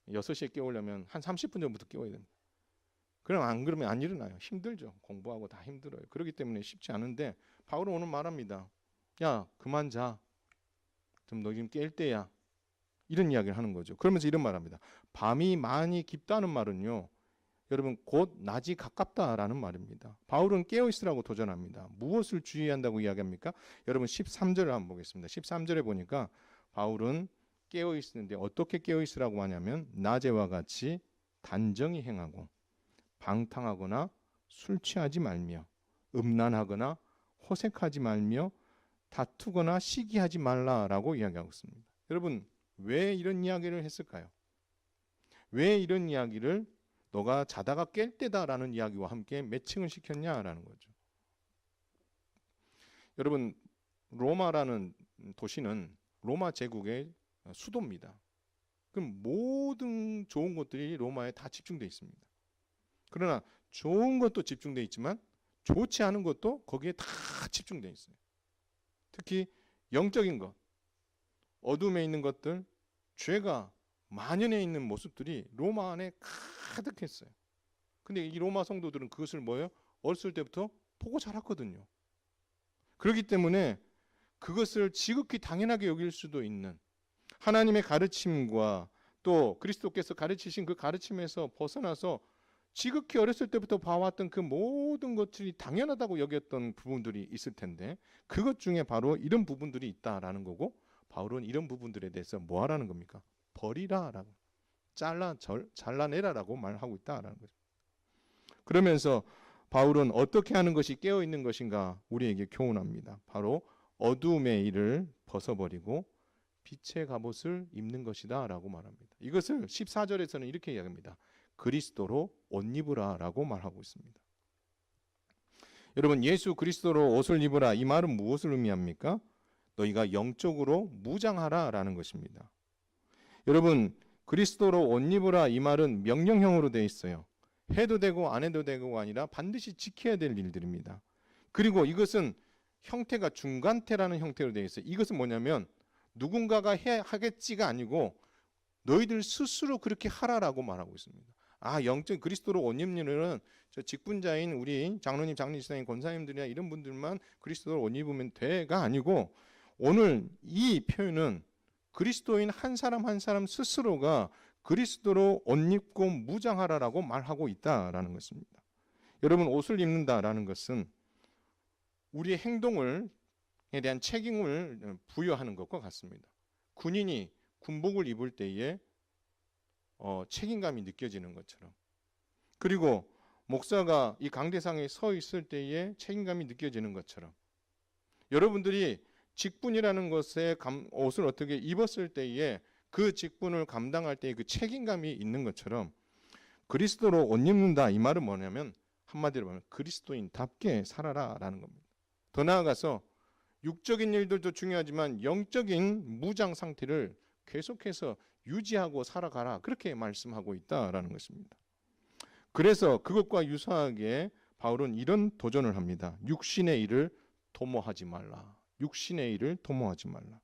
6시에 깨우려면 한 30분 전부터 깨워야 됩니다. 그럼 안 그러면 안 일어나요. 힘들죠. 공부하고 다 힘들어요. 그렇기 때문에 쉽지 않은데 바울은 오늘 말합니다. 야 그만 자. 좀 너 지금 깰 때야. 이런 이야기를 하는 거죠. 그러면서 이런 말합니다. 밤이 많이 깊다는 말은요, 여러분 곧 낮이 가깝다라는 말입니다. 바울은 깨어있으라고 도전합니다. 무엇을 주의한다고 이야기합니까? 여러분 13절을 한번 보겠습니다. 13절에 보니까 바울은 깨어있는데 어떻게 깨어있으라고 하냐면 낮에와 같이 단정히 행하고 방탕하거나 술 취하지 말며 음란하거나 호색하지 말며 다투거나 시기하지 말라라고 이야기하고 있습니다. 여러분 왜 이런 이야기를 했을까요? 왜 이런 이야기를 너가 자다가 깰 때다라는 이야기와 함께 매칭을 시켰냐라는 거죠. 여러분 로마라는 도시는 로마 제국의 수도입니다. 그럼 모든 좋은 것들이 로마에 다 집중되어 있습니다. 그러나 좋은 것도 집중되어 있지만 좋지 않은 것도 거기에 다 집중되어 있어요. 특히 영적인 것, 어둠에 있는 것들, 죄가 만연해 있는 모습들이 로마 안에 가득했어요. 근데 이 로마 성도들은 그것을 뭐예요? 어렸을 때부터 보고 자랐거든요. 그렇기 때문에 그것을 지극히 당연하게 여길 수도 있는 하나님의 가르침과 또 그리스도께서 가르치신 그 가르침에서 벗어나서 지극히 어렸을 때부터 봐왔던 그 모든 것들이 당연하다고 여겼던 부분들이 있을 텐데 그것 중에 바로 이런 부분들이 있다라는 거고 바울은 이런 부분들에 대해서 뭐 하라는 겁니까? 버리라라고 잘라내라라고 말하고 있다라는 거죠. 그러면서 바울은 어떻게 하는 것이 깨어있는 것인가 우리에게 교훈합니다. 바로 어두움의 일을 벗어버리고 빛의 갑옷을 입는 것이다 라고 말합니다. 이것을 14절에서는 이렇게 이야기합니다. 그리스도로 옷 입으라 라고 말하고 있습니다. 여러분 예수 그리스도로 옷을 입으라 이 말은 무엇을 의미합니까? 너희가 영적으로 무장하라 라는 것입니다. 여러분 그리스도로 옷 입으라 이 말은 명령형으로 되어 있어요. 해도 되고 안 해도 되고가 아니라 반드시 지켜야 될 일들입니다. 그리고 이것은 형태가 중간태라는 형태로 되어 있어요. 이것은 뭐냐면 누군가가 하겠지가 아니고 너희들 스스로 그렇게 하라라고 말하고 있습니다. 영적 그리스도로 옷 입는 일은 저 직분자인 우리 장로님, 장로님사님, 권사님들이나 이런 분들만 그리스도로 옷 입으면 돼가 아니고 오늘 이 표현은 그리스도인 한 사람 한 사람 스스로가 그리스도로 옷 입고 무장하라라고 말하고 있다라는 것입니다. 여러분 옷을 입는다라는 것은 우리의 행동에 대한 책임을 부여하는 것과 같습니다. 군인이 군복을 입을 때에 책임감이 느껴지는 것처럼 그리고 목사가 이 강대상에 서 있을 때에 책임감이 느껴지는 것처럼 여러분들이 직분이라는 것에 옷을 어떻게 입었을 때에 그 직분을 감당할 때의 그 책임감이 있는 것처럼 그리스도로 옷 입는다 이 말은 뭐냐면 한마디로 말하면 그리스도인답게 살아라라는 겁니다. 더 나아가서 육적인 일들도 중요하지만 영적인 무장 상태를 계속해서 유지하고 살아가라 그렇게 말씀하고 있다라는 것입니다. 그래서 그것과 유사하게 바울은 이런 도전을 합니다. 육신의 일을 도모하지 말라. 육신의 일을 도모하지 말라.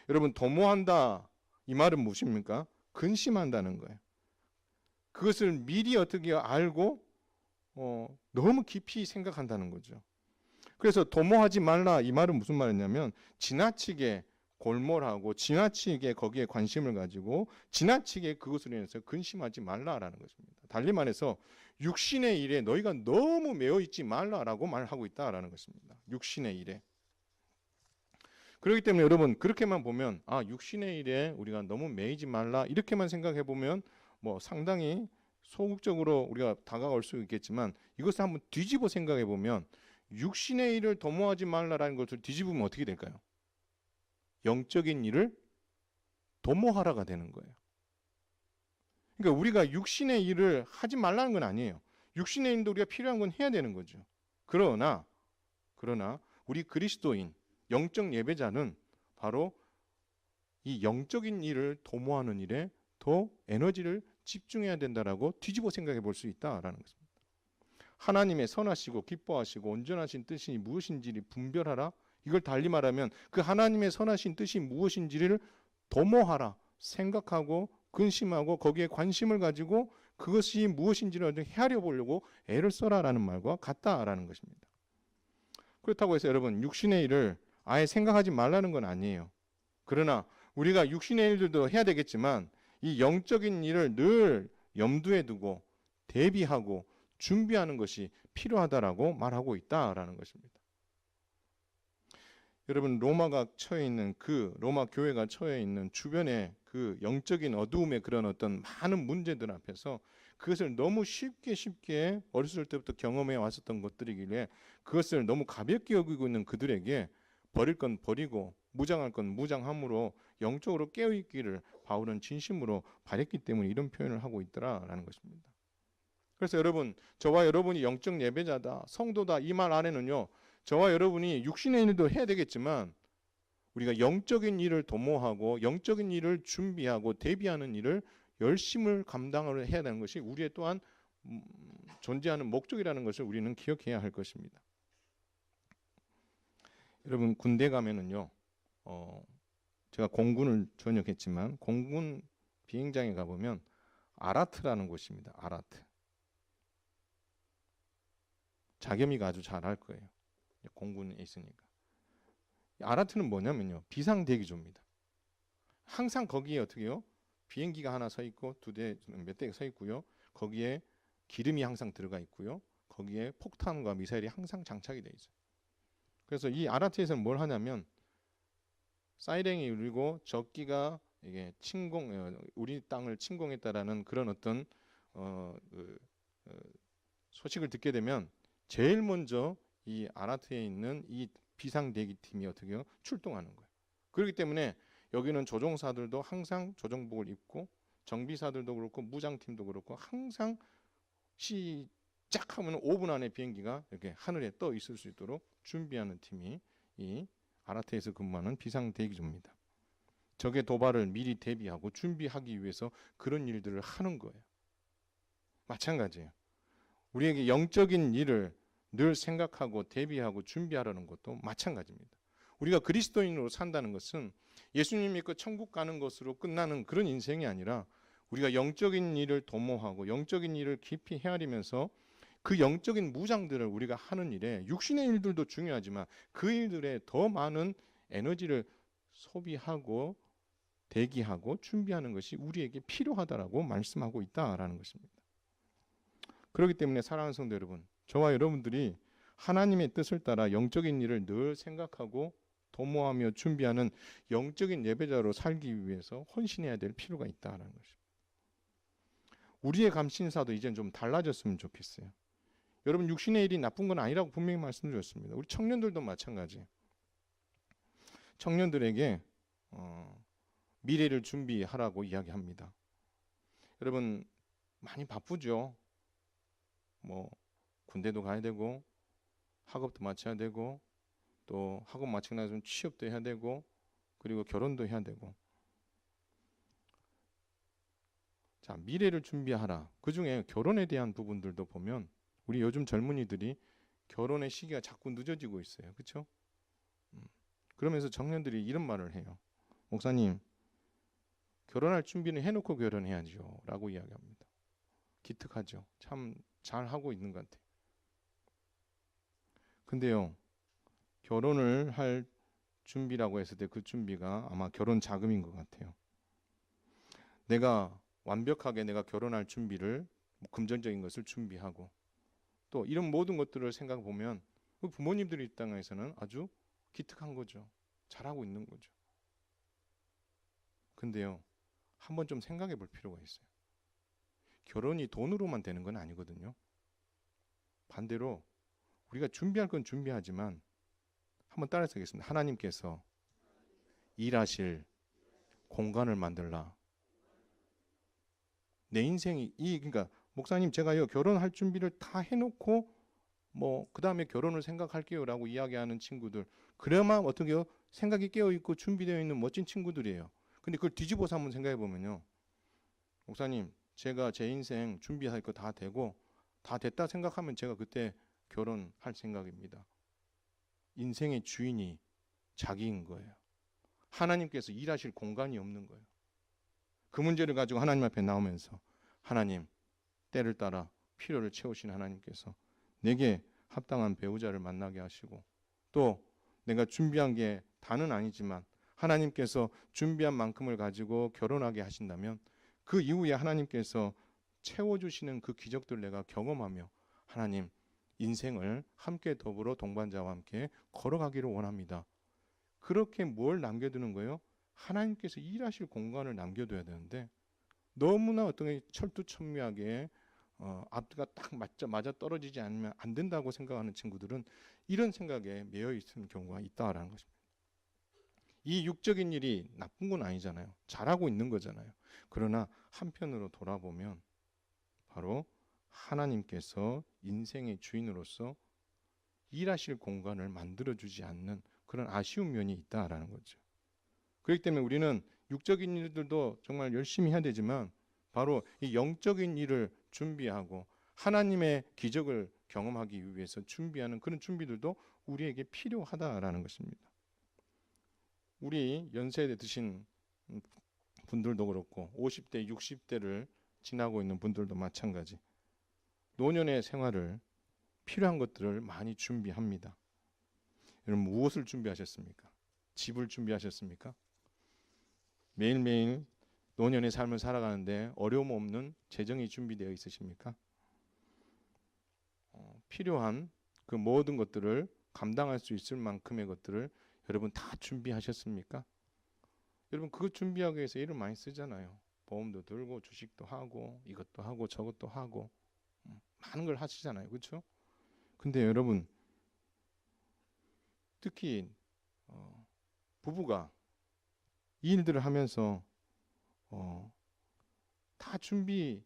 여러분 도모한다 이 말은 무엇입니까? 근심한다는 거예요. 그것을 미리 어떻게 알고 너무 깊이 생각한다는 거죠. 그래서 도모하지 말라 이 말은 무슨 말이냐면 지나치게 골몰하고 지나치게 거기에 관심을 가지고 지나치게 그것으로 인해서 근심하지 말라라는 것입니다. 달리 말해서 육신의 일에 너희가 너무 매여 있지 말라라고 말하고 있다라는 것입니다. 육신의 일에. 그렇기 때문에 여러분 그렇게만 보면 육신의 일에 우리가 너무 매이지 말라 이렇게만 생각해 보면 뭐 상당히 소극적으로 우리가 다가올 수 있겠지만 이것을 한번 뒤집어 생각해 보면 육신의 일을 도모하지 말라라는 것을 뒤집으면 어떻게 될까요? 영적인 일을 도모하라가 되는 거예요. 그러니까 우리가 육신의 일을 하지 말라는 건 아니에요. 육신의 일도 우리가 필요한 건 해야 되는 거죠. 그러나 우리 그리스도인 영적 예배자는 바로 이 영적인 일을 도모하는 일에 더 에너지를 집중해야 된다라고 뒤집어 생각해 볼 수 있다라는 것입니다. 하나님의 선하시고 기뻐하시고 온전하신 뜻이 무엇인지를 분별하라. 이걸 달리 말하면 그 하나님의 선하신 뜻이 무엇인지를 도모하라. 생각하고 근심하고 거기에 관심을 가지고 그것이 무엇인지를 헤아려 보려고 애를 써라라는 말과 같다라는 것입니다. 그렇다고 해서 여러분 육신의 일을 아예 생각하지 말라는 건 아니에요. 그러나 우리가 육신의 일들도 해야 되겠지만 이 영적인 일을 늘 염두에 두고 대비하고 준비하는 것이 필요하다라고 말하고 있다라는 것입니다. 여러분, 로마가 처해 있는 로마 교회가 처해 있는 주변의 그 영적인 어두움의 그런 어떤 많은 문제들 앞에서 그것을 너무 쉽게 어렸을 때부터 경험해 왔었던 것들이길래 그것을 너무 가볍게 여기고 있는 그들에게 버릴 건 버리고 무장할 건 무장함으로 영적으로 깨어있기를 바울은 진심으로 바랬기 때문에 이런 표현을 하고 있더라라는 것입니다. 그래서 여러분, 저와 여러분이 영적 예배자다, 성도다 이 말 안에는요, 저와 여러분이 육신의 일도 해야 되겠지만 우리가 영적인 일을 도모하고 영적인 일을 준비하고 대비하는 일을 열심을 감당을 해야 되는 것이 우리의 또한 존재하는 목적이라는 것을 우리는 기억해야 할 것입니다. 여러분, 군대 가면은요, 제가 공군을 전역했지만 공군 비행장에 가보면 아라트라는 곳입니다. 아라트. 자겸이가 아주 잘 알 거예요. 공군에 있으니까. 아라트는 뭐냐면요, 비상대기조입니다. 항상 거기에 어떻게 해요? 비행기가 하나 서 있고 몇 대가 서 있고요. 거기에 기름이 항상 들어가 있고요. 거기에 폭탄과 미사일이 항상 장착이 되어 있어요. 그래서 이 아라트에서는 뭘 하냐면 사이렌이 울리고 적기가 이게 우리 땅을 침공했다라는 그런 어떤 소식을 듣게 되면 제일 먼저 이 아라트에 있는 이 비상대기팀이 어떻게 해요? 출동하는 거예요. 그렇기 때문에 여기는 조종사들도 항상 조종복을 입고 정비사들도 그렇고 무장팀도 그렇고 항상 시작하면 5분 안에 비행기가 이렇게 하늘에 떠 있을 수 있도록 준비하는 팀이 이 아라트에서 근무하는 비상대기조입니다. 적의 도발을 미리 대비하고 준비하기 위해서 그런 일들을 하는 거예요. 마찬가지예요. 우리에게 영적인 일을 늘 생각하고 대비하고 준비하라는 것도 마찬가지입니다. 우리가 그리스도인으로 산다는 것은 예수님 믿고 천국 가는 것으로 끝나는 그런 인생이 아니라 우리가 영적인 일을 도모하고 영적인 일을 깊이 헤아리면서 그 영적인 무장들을 우리가 하는 일에 육신의 일들도 중요하지만 그 일들에 더 많은 에너지를 소비하고 대기하고 준비하는 것이 우리에게 필요하다라고 말씀하고 있다라는 것입니다. 그렇기 때문에 사랑하는 성도 여러분, 저와 여러분들이 하나님의 뜻을 따라 영적인 일을 늘 생각하고 도모하며 준비하는 영적인 예배자로 살기 위해서 헌신해야 될 필요가 있다는 것입니다. 우리의 감신사도 이제는 좀 달라졌으면 좋겠어요. 여러분, 육신의 일이 나쁜 건 아니라고 분명히 말씀드렸습니다. 우리 청년들도 마찬가지예요. 청년들에게 미래를 준비하라고 이야기합니다. 여러분, 많이 바쁘죠. 군대도 가야 되고 학업도 마쳐야 되고 또 학업 마치고 나서 취업도 해야 되고 그리고 결혼도 해야 되고. 자, 미래를 준비하라. 그중에 결혼에 대한 부분들도 보면 우리 요즘 젊은이들이 결혼의 시기가 자꾸 늦어지고 있어요. 그렇죠? 그러면서 청년들이 이런 말을 해요. 목사님, 결혼할 준비는 해놓고 결혼해야죠 라고 이야기합니다. 기특하죠. 참 잘하고 있는 것 같아요. 근데요, 결혼을 할 준비라고 했을 때 그 준비가 아마 결혼 자금인 것 같아요. 내가 완벽하게 내가 결혼할 준비를 금전적인 것을 준비하고 또 이런 모든 것들을 생각해 보면 부모님들 입장에서는 아주 기특한 거죠. 잘하고 있는 거죠. 근데요, 한번 좀 생각해 볼 필요가 있어요. 결혼이 돈으로만 되는 건 아니거든요. 반대로 우리가 준비할 건 준비하지만 한번 따라서 하겠습니다. 하나님께서 일하실 공간을 만들라. 내 인생이 그러니까 목사님, 제가요 결혼할 준비를 다 해놓고 그 다음에 결혼을 생각할게요라고 이야기하는 친구들, 그래야만 어떻게요? 생각이 깨어 있고 준비되어 있는 멋진 친구들이에요. 근데 그걸 뒤집어서 한번 생각해 보면요, 목사님, 제가 제 인생 준비할 거 다 되고 다 됐다 생각하면 제가 그때 결혼할 생각입니다. 인생의 주인이 자기인 거예요. 하나님께서 일하실 공간이 없는 거예요. 그 문제를 가지고 하나님 앞에 나오면서 하나님, 때를 따라 필요를 채우신 하나님께서 내게 합당한 배우자를 만나게 하시고 또 내가 준비한 게 다는 아니지만 하나님께서 준비한 만큼을 가지고 결혼하게 하신다면 그 이후에 하나님께서 채워주시는 그 기적들을 내가 경험하며 하나님 인생을 함께 더불어 동반자와 함께 걸어가기를 원합니다. 그렇게 뭘 남겨두는 거예요? 하나님께서 일하실 공간을 남겨둬야 되는데 너무나 어떤 게 철두철미하게 앞뒤가 딱 맞아 떨어지지 않으면 안 된다고 생각하는 친구들은 이런 생각에 매여 있는 경우가 있다라는 것입니다. 이 육적인 일이 나쁜 건 아니잖아요. 잘하고 있는 거잖아요. 그러나 한편으로 돌아보면 바로 하나님께서 인생의 주인으로서 일하실 공간을 만들어주지 않는 그런 아쉬운 면이 있다라는 거죠. 그렇기 때문에 우리는 육적인 일들도 정말 열심히 해야 되지만 바로 이 영적인 일을 준비하고 하나님의 기적을 경험하기 위해서 준비하는 그런 준비들도 우리에게 필요하다라는 것입니다. 우리 연세대 드신 분들도 그렇고 50대, 60대를 지나고 있는 분들도 마찬가지. 노년의 생활을 필요한 것들을 많이 준비합니다. 여러분 무엇을 준비하셨습니까? 집을 준비하셨습니까? 매일매일 노년의 삶을 살아가는데 어려움 없는 재정이 준비되어 있으십니까? 필요한 그 모든 것들을 감당할 수 있을 만큼의 것들을 여러분 다 준비하셨습니까? 여러분 그거 준비하기 위해서 일을 많이 쓰잖아요. 보험도 들고 주식도 하고 이것도 하고 저것도 하고 많은 걸 하시잖아요. 그렇죠? 근데 여러분 특히 부부가 이 일들을 하면서 다 준비하기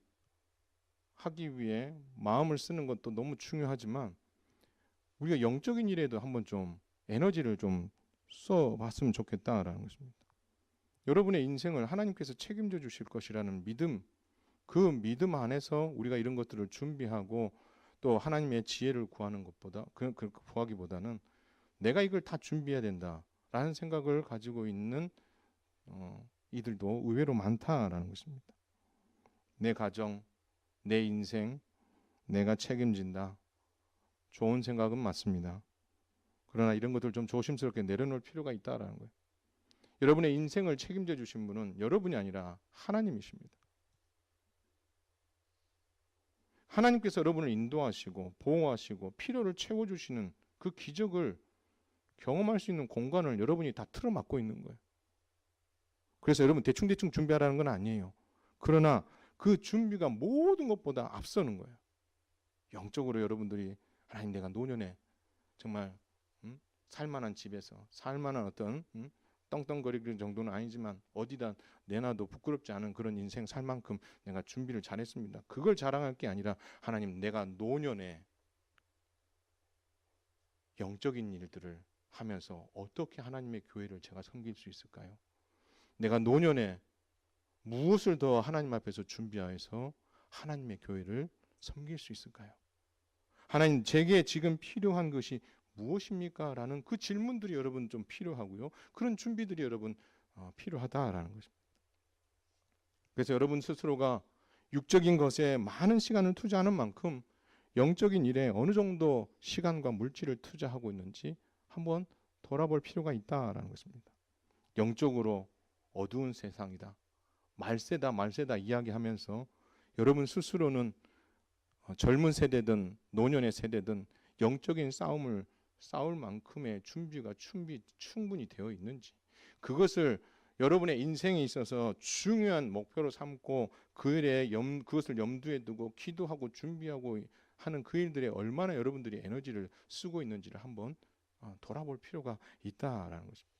위해 마음을 쓰는 것도 너무 중요하지만 우리가 영적인 일에도 한번 좀 에너지를 좀 써봤으면 좋겠다라는 것입니다. 여러분의 인생을 하나님께서 책임져 주실 것이라는 믿음, 그 믿음 안에서 우리가 이런 것들을 준비하고 또 하나님의 지혜를 구하는 것보다 구하기보다는 내가 이걸 다 준비해야 된다라는 생각을 가지고 있는 이들도 의외로 많다라는 것입니다. 내 가정, 내 인생, 내가 책임진다. 좋은 생각은 맞습니다. 그러나 이런 것들 좀 조심스럽게 내려놓을 필요가 있다라는 거예요. 여러분의 인생을 책임져 주신 분은 여러분이 아니라 하나님이십니다. 하나님께서 여러분을 인도하시고 보호하시고 필요를 채워주시는 그 기적을 경험할 수 있는 공간을 여러분이 다 틀어막고 있는 거예요. 그래서 여러분 대충대충 준비하라는 건 아니에요. 그러나 그 준비가 모든 것보다 앞서는 거예요. 영적으로 여러분들이 하나님 내가 노년에 정말 살만한 집에서 살만한 어떤 떵떵거리는 정도는 아니지만 어디다 내놔도 부끄럽지 않은 그런 인생 살 만큼 내가 준비를 잘했습니다. 그걸 자랑할 게 아니라 하나님 내가 노년에 영적인 일들을 하면서 어떻게 하나님의 교회를 제가 섬길 수 있을까요? 내가 노년에 무엇을 더 하나님 앞에서 준비하여서 하나님의 교회를 섬길 수 있을까요? 하나님 제게 지금 필요한 것이 무엇입니까? 라는 그 질문들이 여러분 좀 필요하고요. 그런 준비들이 여러분 필요하다라는 것입니다. 그래서 여러분 스스로가 육적인 것에 많은 시간을 투자하는 만큼 영적인 일에 어느 정도 시간과 물질을 투자하고 있는지 한번 돌아볼 필요가 있다라는 것입니다. 영적으로 어두운 세상이다. 말세다 이야기하면서 여러분 스스로는 젊은 세대든 노년의 세대든 영적인 싸움을 싸울 만큼의 준비가 충분히 되어 있는지 그것을 여러분의 인생에 있어서 중요한 목표로 삼고 그것을 염두에 두고 기도하고 준비하고 하는 그 일들에 얼마나 여러분들이 에너지를 쓰고 있는지를 한번 돌아볼 필요가 있다라는 것입니다.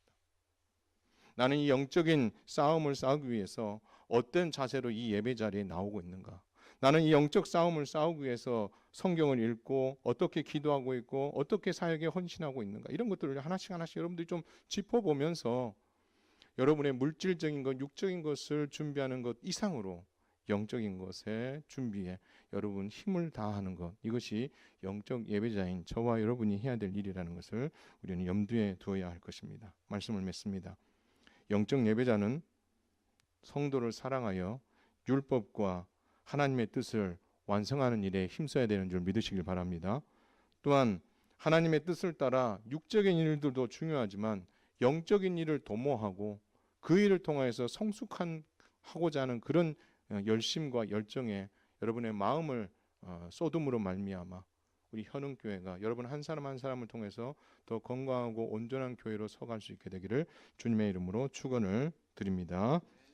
나는 이 영적인 싸움을 싸우기 위해서 어떤 자세로 이 예배 자리에 나오고 있는가? 나는 이 영적 싸움을 싸우기 위해서 성경을 읽고 어떻게 기도하고 있고 어떻게 사역에 헌신하고 있는가? 이런 것들을 하나씩 여러분들이 좀 짚어보면서 여러분의 물질적인 것, 육적인 것을 준비하는 것 이상으로 영적인 것에 준비해 여러분 힘을 다하는 것, 이것이 영적 예배자인 저와 여러분이 해야 될 일이라는 것을 우리는 염두에 두어야 할 것입니다. 말씀을 맺습니다. 영적 예배자는 성도를 사랑하여 율법과 하나님의 뜻을 완성하는 일에 힘써야 되는 줄 믿으시길 바랍니다. 또한 하나님의 뜻을 따라 육적인 일들도 중요하지만 영적인 일을 도모하고 그 일을 통해서 하고자 하는 그런 열심과 열정에 여러분의 마음을 쏟음으로 말미암아 우리 현흥교회가 여러분 한 사람 한 사람을 통해서 더 건강하고 온전한 교회로 서갈 수 있게 되기를 주님의 이름으로 축원을 드립니다.